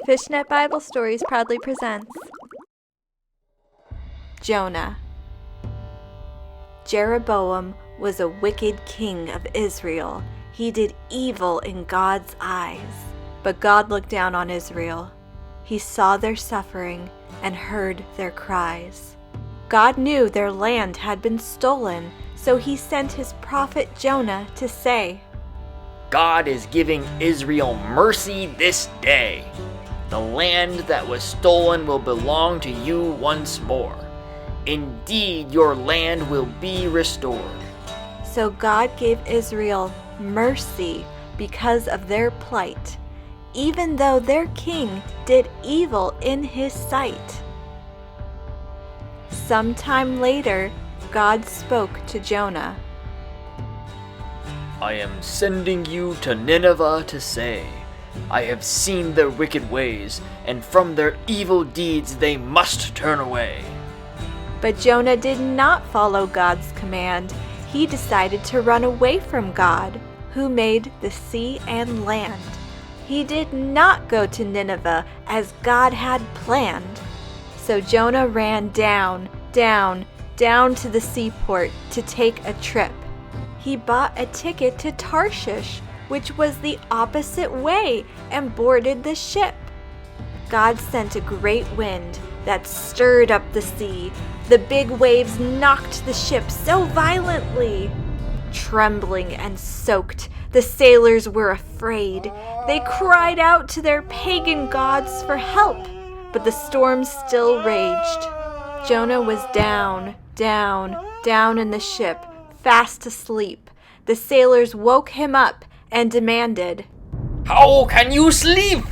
Fishnet Bible Stories proudly presents Jonah. Jeroboam was a wicked king of Israel. He did evil in God's eyes. But God looked down on Israel. He saw their suffering and heard their cries. God knew their land had been stolen, so he sent his prophet Jonah to say, God is giving Israel mercy this day. The land that was stolen will belong to you once more. Indeed, your land will be restored. So God gave Israel mercy because of their plight, even though their king did evil in his sight. Sometime later, God spoke to Jonah. I am sending you to Nineveh to say, I have seen their wicked ways, and from their evil deeds they must turn away. But Jonah did not follow God's command. He decided to run away from God, who made the sea and land. He did not go to Nineveh as God had planned. So Jonah ran down to the seaport to take a trip. He bought a ticket to Tarshish, which was the opposite way, and boarded the ship. God sent a great wind that stirred up the sea. The big waves knocked the ship so violently. Trembling and soaked, the sailors were afraid. They cried out to their pagan gods for help, but the storm still raged. Jonah was down in the ship, fast asleep. The sailors woke him up and demanded, How can you sleep?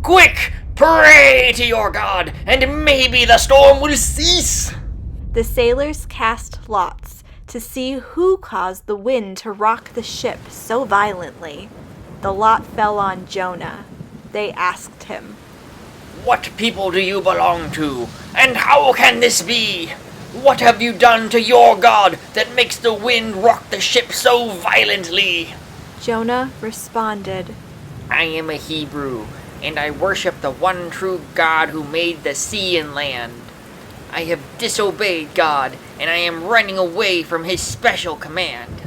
Quick, pray to your God, and maybe the storm will cease. The sailors cast lots to see who caused the wind to rock the ship so violently. The lot fell on Jonah. They asked him, What people do you belong to, and how can this be? What have you done to your God that makes the wind rock the ship so violently? Jonah responded, I am a Hebrew, and I worship the one true God who made the sea and land. I have disobeyed God, and I am running away from his special command.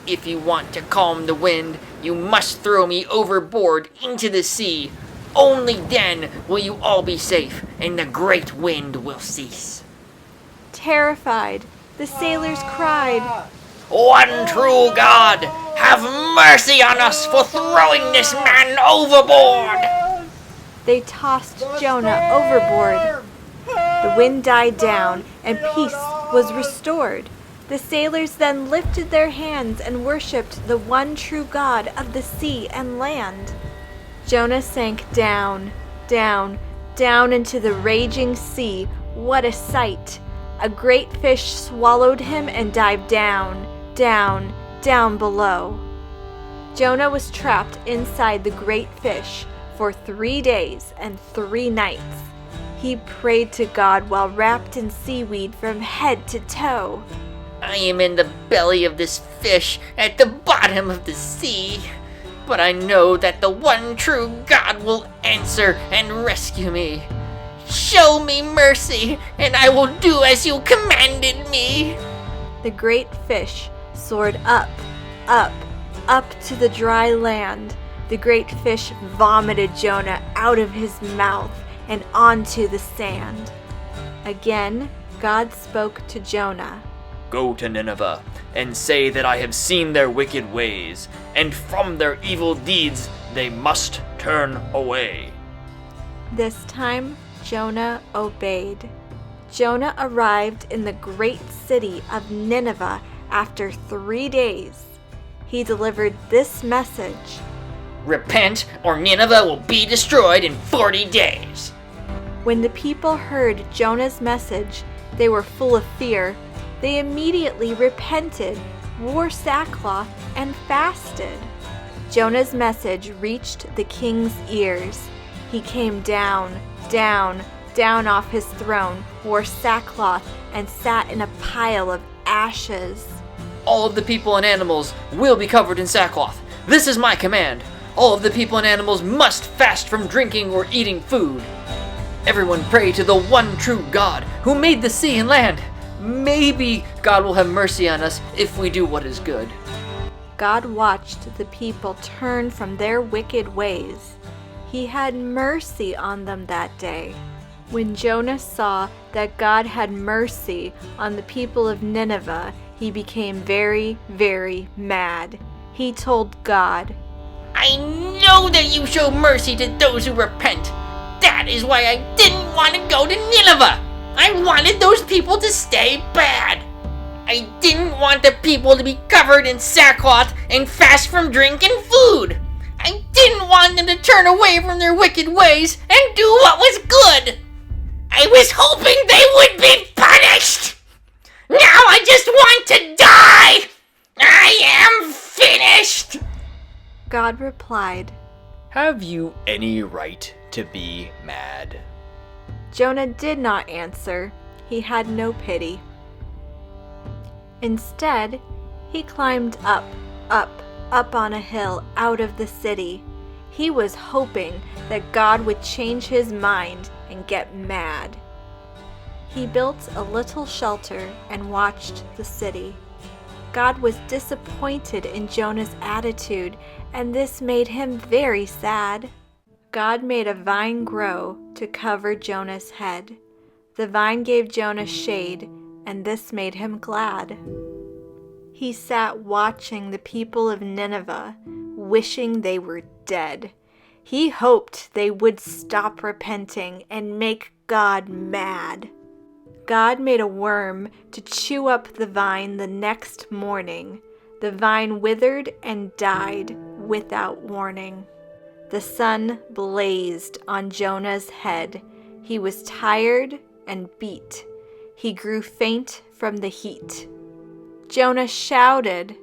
If you want to calm the wind, you must throw me overboard into the sea. Only then will you all be safe, and the great wind will cease. Terrified, the sailors cried, One true God, have mercy on us for throwing this man overboard! They tossed Jonah overboard. The wind died down, and peace was restored. The sailors then lifted their hands and worshipped the one true God of the sea and land. Jonah sank down into the raging sea. What a sight! A great fish swallowed him and dived down below. Jonah was trapped inside the great fish for 3 days and 3 nights. He prayed to God while wrapped in seaweed from head to toe. I am in the belly of this fish at the bottom of the sea, but I know that the one true God will answer and rescue me. Show me mercy, and I will do as you commanded me. The great fish soared up to the dry land. The great fish vomited Jonah out of his mouth and onto the sand. Again, God spoke to Jonah. Go to Nineveh, and say that I have seen their wicked ways, and from their evil deeds they must turn away. This time, Jonah obeyed. Jonah arrived in the great city of Nineveh after 3 days. He delivered this message. Repent, or Nineveh will be destroyed in 40 days. When the people heard Jonah's message, they were full of fear. They immediately repented, wore sackcloth, and fasted. Jonah's message reached the king's ears. He came down off his throne, wore sackcloth, and sat in a pile of ashes. All of the people and animals will be covered in sackcloth. This is my command. All of the people and animals must fast from drinking or eating food. Everyone pray to the one true God who made the sea and land. Maybe God will have mercy on us if we do what is good. God watched the people turn from their wicked ways. He had mercy on them that day. When Jonah saw that God had mercy on the people of Nineveh, he became very, very mad. He told God, I know that you show mercy to those who repent. That is why I didn't want to go to Nineveh. I wanted those people to stay bad. I didn't want the people to be covered in sackcloth and fast from drink and food. I didn't want them to turn away from their wicked ways and do what was good. I was hoping they would be punished. Now I just want to die. I am finished. God replied, Have you any right to be mad? Jonah did not answer. He had no pity. Instead, he climbed up on a hill out of the city. He was hoping that God would change his mind and get mad. He built a little shelter and watched the city. God was disappointed in Jonah's attitude, and this made him very sad. God made a vine grow to cover Jonah's head. The vine gave Jonah shade, and this made him glad. He sat watching the people of Nineveh, wishing they were dead. He hoped they would stop repenting and make God mad. God made a worm to chew up the vine the next morning. The vine withered and died without warning. The sun blazed on Jonah's head. He was tired and beat. He grew faint from the heat. Jonah shouted,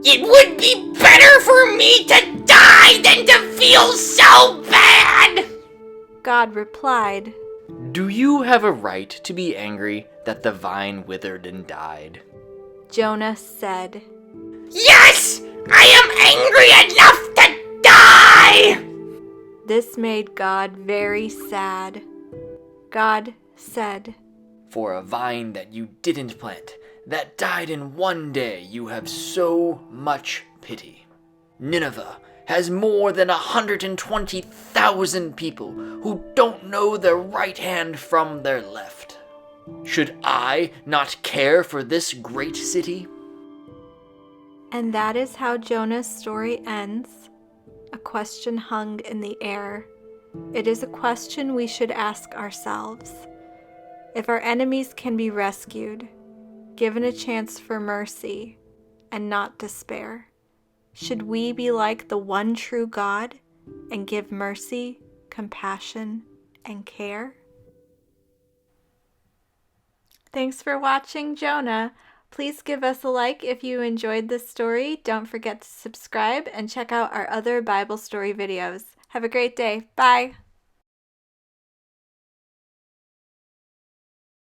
It would be better for me to die than to feel so bad. God replied, Do you have a right to be angry that the vine withered and died? Jonah said, Yes, I am angry enough to die. This made God very sad. God said, For a vine that you didn't plant, that died in one day, you have so much pity. Nineveh has more than 120,000 people who don't know their right hand from their left. Should I not care for this great city? And that is how Jonah's story ends. A question hung in the air. It is a question we should ask ourselves. If our enemies can be rescued, given a chance for mercy, and not despair, should we be like the one true God and give mercy, compassion, and care? Thanks for watching Jonah. Please give us a like if you enjoyed this story. Don't forget to subscribe and check out our other Bible story videos. Have a great day. Bye.